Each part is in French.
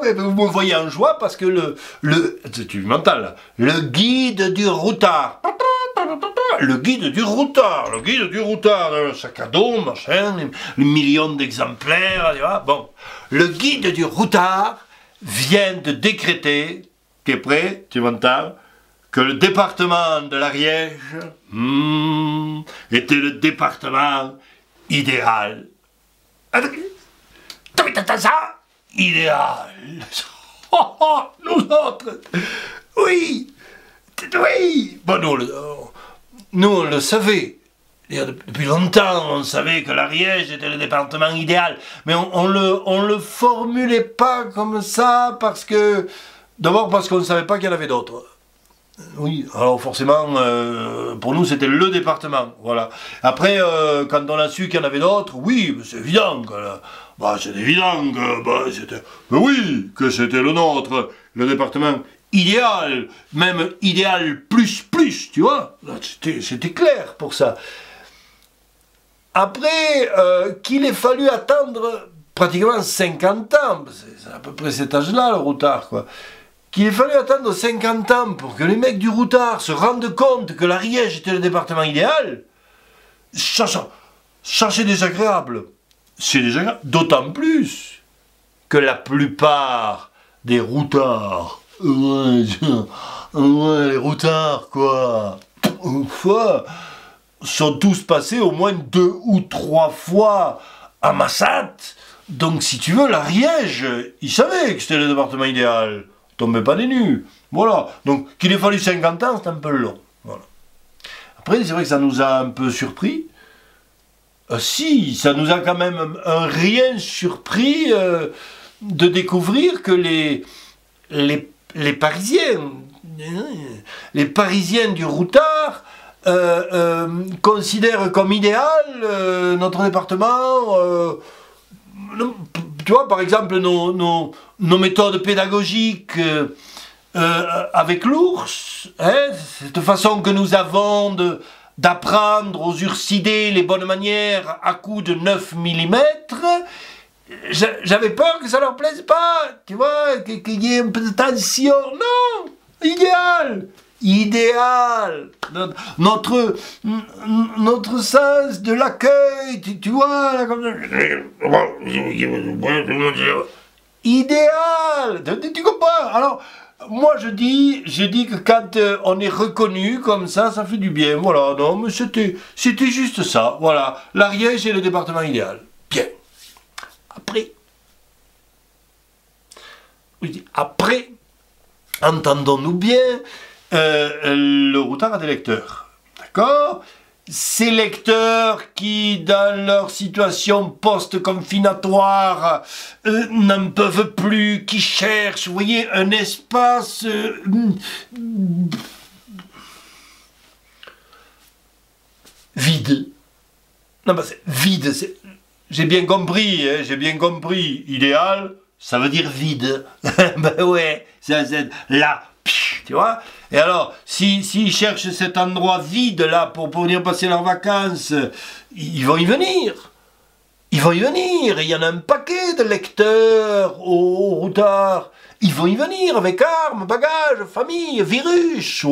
mais vous me voyez en joie parce que tu m'entends là, le guide du routard. Le guide du routard, le sac à dos, machin, les millions d'exemplaires, tu vois. Bon, le guide du routard vient de décréter, tu es prêt, tu m'entends, que le département de l'Ariège était le département idéal. T'entends ça? Idéal. Oh, nous autres. Oui. Bon, nous, on le savait. Depuis longtemps, on savait que l'Ariège était le département idéal. Mais on le formulait pas comme ça parce que... D'abord parce qu'on ne savait pas qu'il y en avait d'autres. Oui, alors forcément, pour nous, c'était le département, voilà. Après, quand on a su qu'il y en avait d'autres, oui, c'est évident que... c'est évident que... oui, que c'était le nôtre, le département idéal, même idéal plus, tu vois. C'était clair pour ça. Après, qu'il ait fallu attendre pratiquement 50 ans, c'est à peu près cet âge-là, le routard, quoi. Qu'il ait fallu attendre 50 ans pour que les mecs du routard se rendent compte que l'Ariège était le département idéal, ça c'est désagréable. C'est désagréable, d'autant plus que la plupart des routards, les routards, quoi, sont tous passés au moins 2 ou 3 fois à Massat. Donc si tu veux, l'Ariège, ils savaient que c'était le département idéal. Tombez pas des nues. Voilà. Donc, qu'il ait fallu 50 ans, c'est un peu long. Voilà. Après, c'est vrai que ça nous a un peu surpris. Si, ça nous a quand même un rien surpris de découvrir que les Parisiens du routard considèrent comme idéal notre département. Tu vois, par exemple, nos méthodes pédagogiques avec l'ours, hein, cette façon que nous avons d'apprendre aux ursidés les bonnes manières à coups de 9 mm, j'avais peur que ça leur plaise pas, tu vois, qu'il y ait un peu de tension. Non, idéal, notre sens de l'accueil, tu vois, là, comme idéal, tu comprends? Alors, moi je dis que quand on est reconnu comme ça fait du bien, voilà, non, mais c'était juste ça, voilà, l'Ariège est le département idéal, bien. Après, entendons-nous bien, le routard a des lecteurs, d'accord? Ces lecteurs qui, dans leur situation post-confinatoire, n'en peuvent plus, qui cherchent, vous voyez, un espace vide. Non, mais c'est vide, j'ai bien compris, idéal, ça veut dire vide. Ben ouais, c'est là. Tu vois? Et alors, s'ils cherchent cet endroit vide là pour venir passer leurs vacances, ils vont y venir. Il y en a un paquet de lecteurs au routard. Ils vont y venir avec armes, bagages, famille, virus.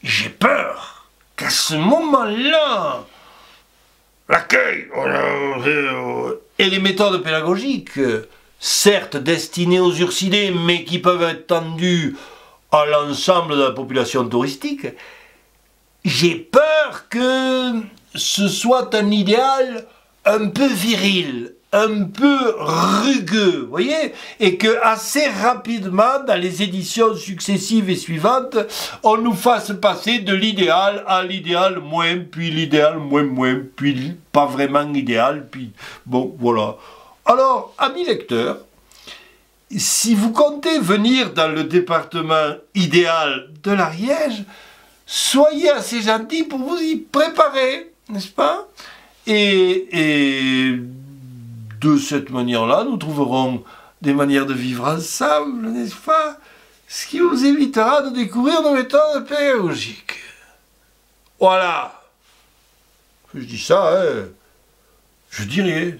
J'ai peur qu'à ce moment-là, l'accueil et les méthodes pédagogiques, certes destinées aux ursidés, mais qui peuvent être tendues à l'ensemble de la population touristique, j'ai peur que ce soit un idéal un peu viril, un peu rugueux, vous voyez, et que assez rapidement, dans les éditions successives et suivantes, on nous fasse passer de l'idéal à l'idéal moins, puis l'idéal moins, puis pas vraiment idéal, puis bon, voilà. Alors, amis lecteurs, si vous comptez venir dans le département idéal de l'Ariège, soyez assez gentils pour vous y préparer, n'est-ce pas? Et de cette manière-là, nous trouverons des manières de vivre ensemble, n'est-ce pas? Ce qui vous évitera de découvrir nos méthodes pédagogiques. Voilà. Je dis ça, hein. Je dis rien.